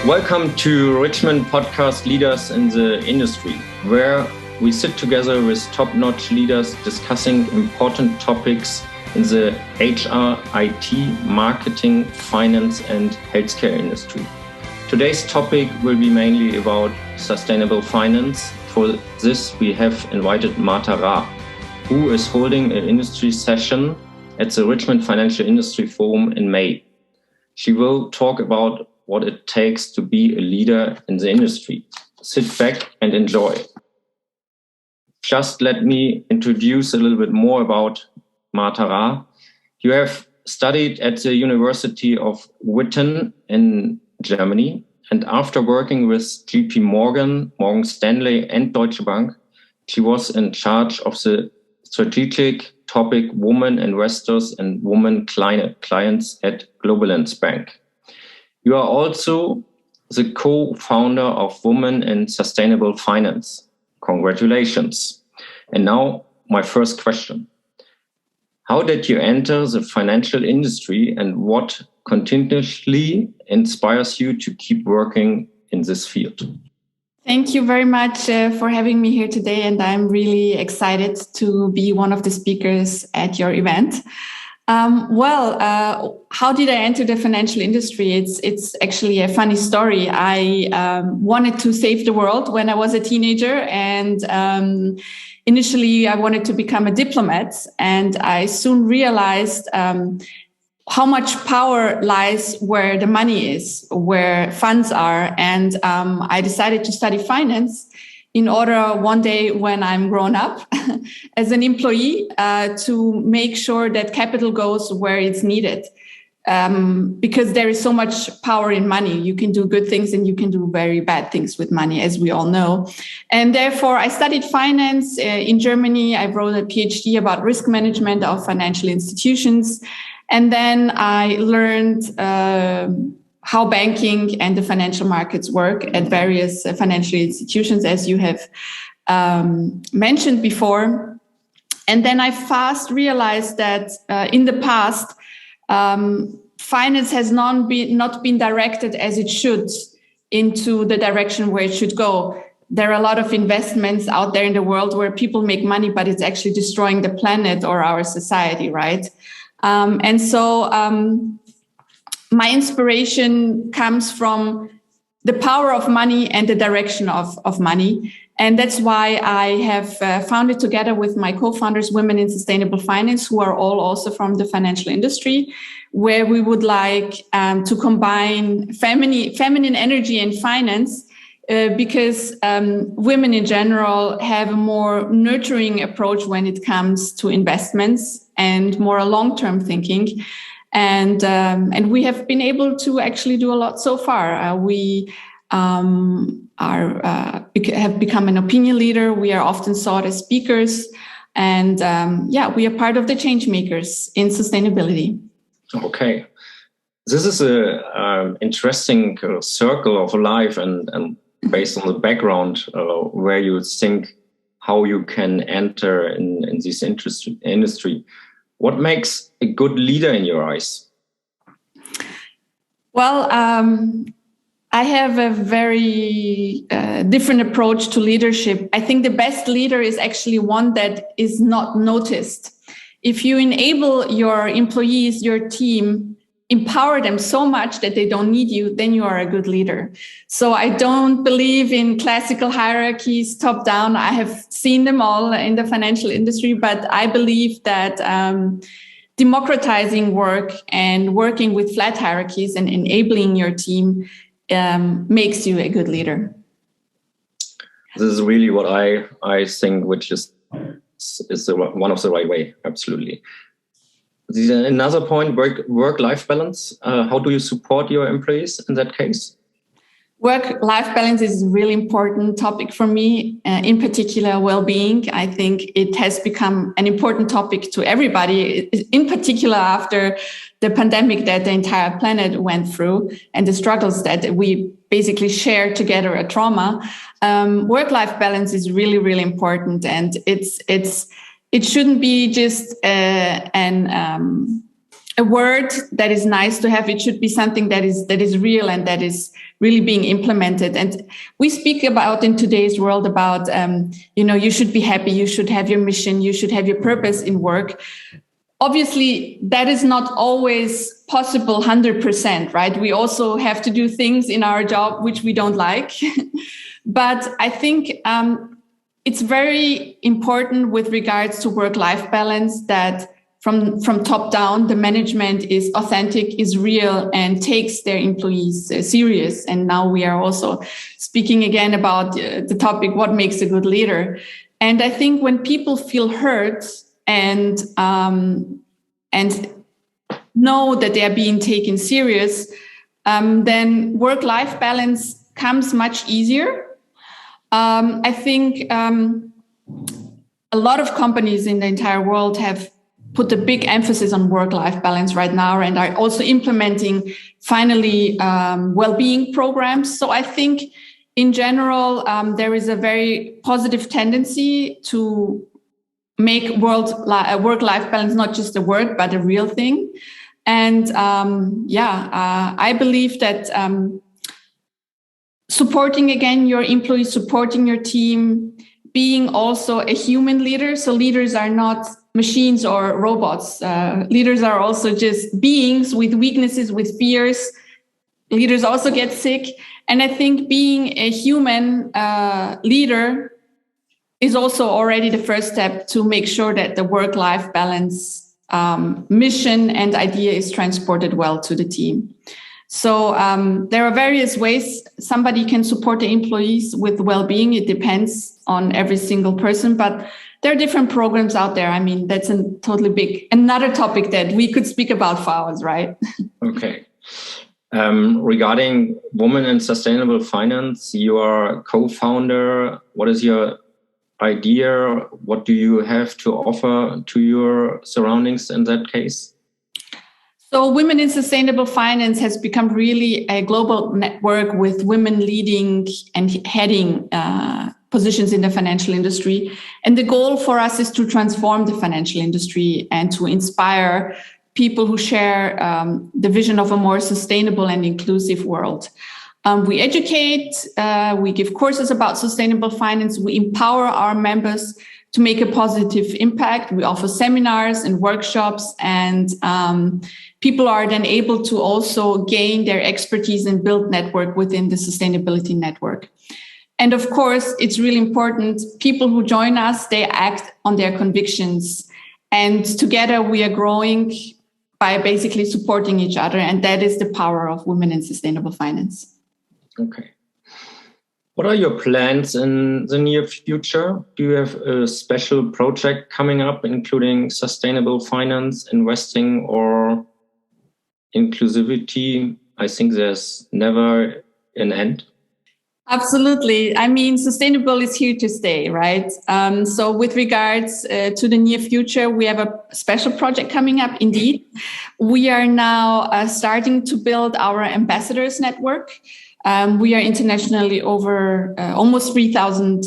Welcome to Richmond Podcast Leaders in the Industry, where we sit together with top-notch leaders discussing important topics in the HR, IT, marketing, finance, and healthcare industry. Today's topic will be mainly about sustainable finance. For this, we have invited Marta Ra, who is holding an industry session at the Richmond Financial Industry Forum in May. She will talk about what it takes to be a leader in the industry. Sit back and enjoy. Just let me introduce a little bit more about Marta Ra. You have studied at the University of Witten in Germany, and after working with JP Morgan, Morgan Stanley, and Deutsche Bank, she was in charge of the strategic topic Women Investors and Women Clients at Globalance Bank. You are also the co-founder of Women in Sustainable Finance. Congratulations. And now my first question. How did you enter the financial industry and what continuously inspires you to keep working in this field? Thank you very much for having me here today. And I'm really excited to be one of the speakers at your event. How did I enter the financial industry? It's actually a funny story. I wanted to save the world when I was a teenager, and initially I wanted to become a diplomat. And I soon realized how much power lies where the money is, where funds are. And I decided to study finance in order one day when I'm grown up as an employee to make sure that capital goes where it's needed. Because there is so much power in money. You can do good things and you can do very bad things with money, as we all know. And therefore, I studied finance in Germany. I wrote a PhD about risk management of financial institutions. And then I learned how banking and the financial markets work at various financial institutions, as you have mentioned before. And then I fast realized that in the past, finance has not been directed as it should into the direction where it should go. There are a lot of investments out there in the world where people make money, but it's actually destroying the planet or our society, right? And so my inspiration comes from the power of money and the direction of money. And that's why I have founded together with my co-founders, Women in Sustainable Finance, who are all also from the financial industry, where we would like to combine feminine energy and finance because women in general have a more nurturing approach when it comes to investments and more long-term thinking. And we have been able to actually do a lot so far. We have become an opinion leader. We are often sought as speakers. And we are part of the change makers in sustainability. Okay. This is an interesting circle of life and based on the background where you think how you can enter in this industry. What makes a good leader in your eyes? Well, I have a very different approach to leadership. I think the best leader is actually one that is not noticed. If you enable your employees, your team, empower them so much that they don't need you, then you are a good leader. So I don't believe in classical hierarchies, top down. I have seen them all in the financial industry, but I believe that democratizing work and working with flat hierarchies and enabling your team makes you a good leader. This is really what I think, which is one of the right way. Absolutely. Another point, work-life balance. How do you support your employees in that case? Work-life balance is a really important topic for me, in particular well-being. I think it has become an important topic to everybody, in particular after the pandemic that the entire planet went through and the struggles that we basically share together, a trauma. Work-life balance is really, really important. And it shouldn't be just an a word that is nice to have. It should be something that is real and that is really being implemented. And we speak about in today's world about, you should be happy, you should have your mission, you should have your purpose in work. Obviously, that is not always possible 100%, right? We also have to do things in our job which we don't like. But I think it's very important with regards to work-life balance that from top down, the management is authentic, is real, and takes their employees serious. And now we are also speaking again about the topic, what makes a good leader? And I think when people feel heard and know that they are being taken serious, then work-life balance comes much easier. I think a lot of companies in the entire world have put a big emphasis on work-life balance right now and are also implementing finally well-being programs. So I think in general, there is a very positive tendency to make work-life balance not just a word, but a real thing. And I believe that supporting again your employees, supporting your team, being also a human leader. So leaders are not machines or robots. Leaders are also just beings with weaknesses, with fears. Leaders also get sick. And I think being a human leader is also already the first step to make sure that the work-life balance mission and idea is transported well to the team. So there are various ways somebody can support the employees with well-being. It depends on every single person, but there are different programs out there. I mean, that's a totally another topic that we could speak about for hours, right? Okay. Regarding women and sustainable finance, you are co-founder. What is your idea? What do you have to offer to your surroundings in that case? So Women in Sustainable Finance has become really a global network with women leading and heading positions in the financial industry. And the goal for us is to transform the financial industry and to inspire people who share the vision of a more sustainable and inclusive world. We educate, we give courses about sustainable finance, we empower our members to make a positive impact. We offer seminars and workshops, and people are then able to also gain their expertise and build network within the sustainability network. And of course, it's really important, people who join us, they act on their convictions. And together we are growing by basically supporting each other. And that is the power of Women in Sustainable Finance. Okay. What are your plans in the near future? Do you have a special project coming up, including sustainable finance, investing, or inclusivity? I think there's never an end. Absolutely. I mean, sustainable is here to stay, right? So with regards to the near future, we have a special project coming up. Indeed, we are now starting to build our ambassadors network. We are internationally over almost 3,000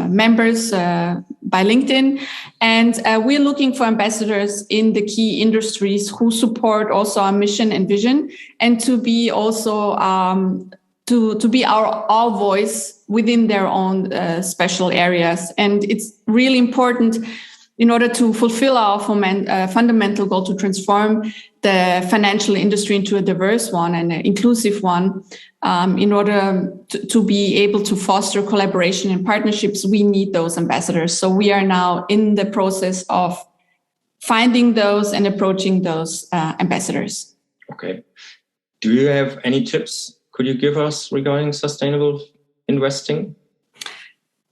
members by LinkedIn. And we're looking for ambassadors in the key industries who support also our mission and vision, and to be also to be our voice within their own special areas. And it's really important in order to fulfill our fundamental goal to transform the financial industry into a diverse one and an inclusive one. In order to be able to foster collaboration and partnerships, we need those ambassadors. So we are now in the process of finding those and approaching those ambassadors. Okay. Do you have any tips could you give us regarding sustainable investing?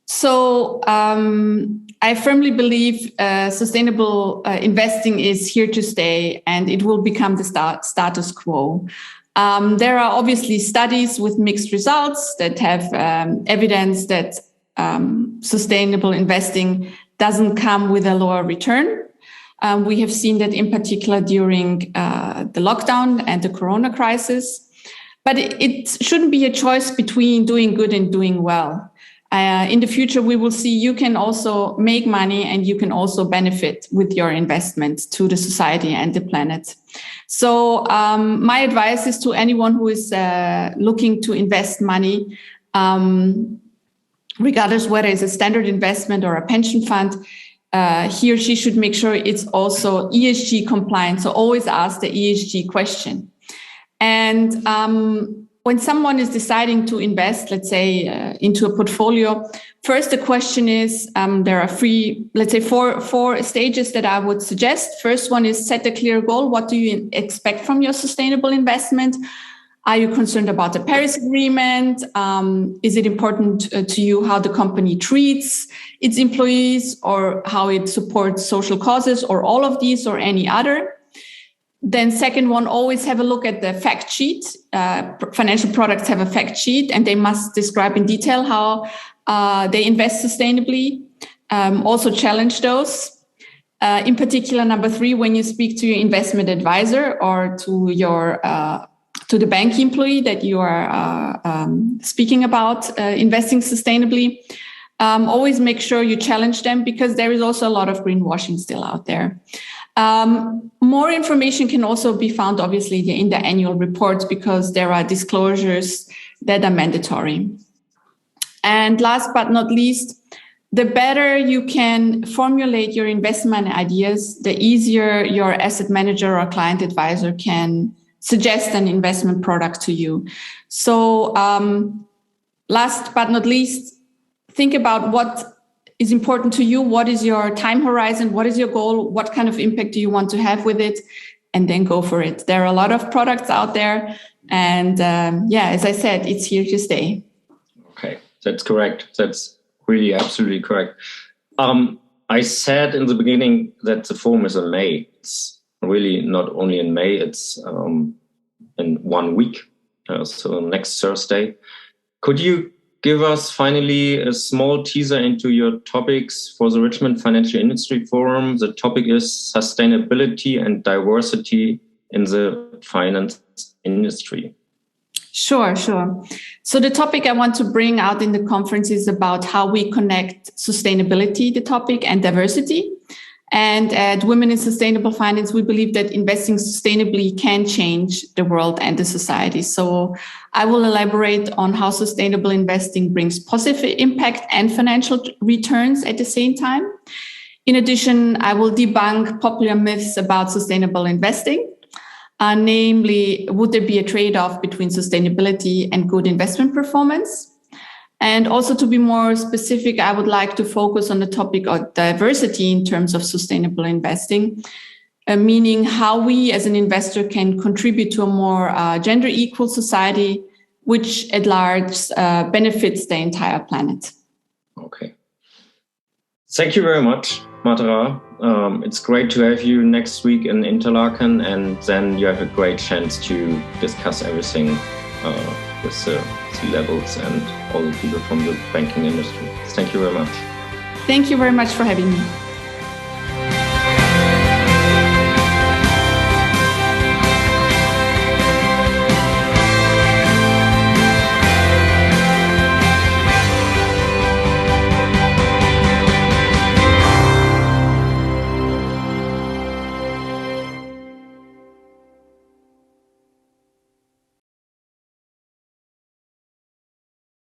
So I firmly believe sustainable investing is here to stay, and it will become the status quo. There are obviously studies with mixed results that have evidence that sustainable investing doesn't come with a lower return. We have seen that in particular during the lockdown and the corona crisis. But it shouldn't be a choice between doing good and doing well. In the future, we will see you can also make money and you can also benefit with your investment to the society and the planet. So my advice is to anyone who is looking to invest money, regardless whether it's a standard investment or a pension fund, he or she should make sure it's also ESG compliant. So always ask the ESG question. And when someone is deciding to invest, let's say, into a portfolio, first the question is, there are four stages that I would suggest. First one is set a clear goal. What do you expect from your sustainable investment? Are you concerned about the Paris Agreement? Is it important to you how the company treats its employees or how it supports social causes or all of these or any other? Then second one, always have a look at the fact sheet. Financial products have a fact sheet and they must describe in detail how they invest sustainably. Also challenge those. In particular, number 3, when you speak to your investment advisor or to your to the bank employee that you are speaking about investing sustainably, always make sure you challenge them because there is also a lot of greenwashing still out there. More information can also be found, obviously, in the annual reports because there are disclosures that are mandatory. And last but not least, the better you can formulate your investment ideas, the easier your asset manager or client advisor can suggest an investment product to you. So last but not least, think about what is important to you. What is your time horizon? What is your goal? What kind of impact do you want to have with it? And then go for it. There are a lot of products out there. And as I said, it's here to stay. Okay, that's correct. That's really absolutely correct. I said in the beginning that the forum is in May. It's really not only in May, it's in 1 week. So next Thursday. Could you give us finally a small teaser into your topics for the Richmond Financial Industry Forum? The topic is sustainability and diversity in the finance industry. Sure. So the topic I want to bring out in the conference is about how we connect sustainability, the topic, and diversity. And at Women in Sustainable Finance, we believe that investing sustainably can change the world and the society. So I will elaborate on how sustainable investing brings positive impact and financial returns at the same time. In addition, I will debunk popular myths about sustainable investing. Namely, would there be a trade-off between sustainability and good investment performance? And also to be more specific, I would like to focus on the topic of diversity in terms of sustainable investing, meaning how we as an investor can contribute to a more gender equal society, which at large benefits the entire planet. Okay. Thank you very much, Marta Ra. It's great to have you next week in Interlaken, and then you have a great chance to discuss everything with the C-levels and all the people from the banking industry. Thank you very much. Thank you very much for having me.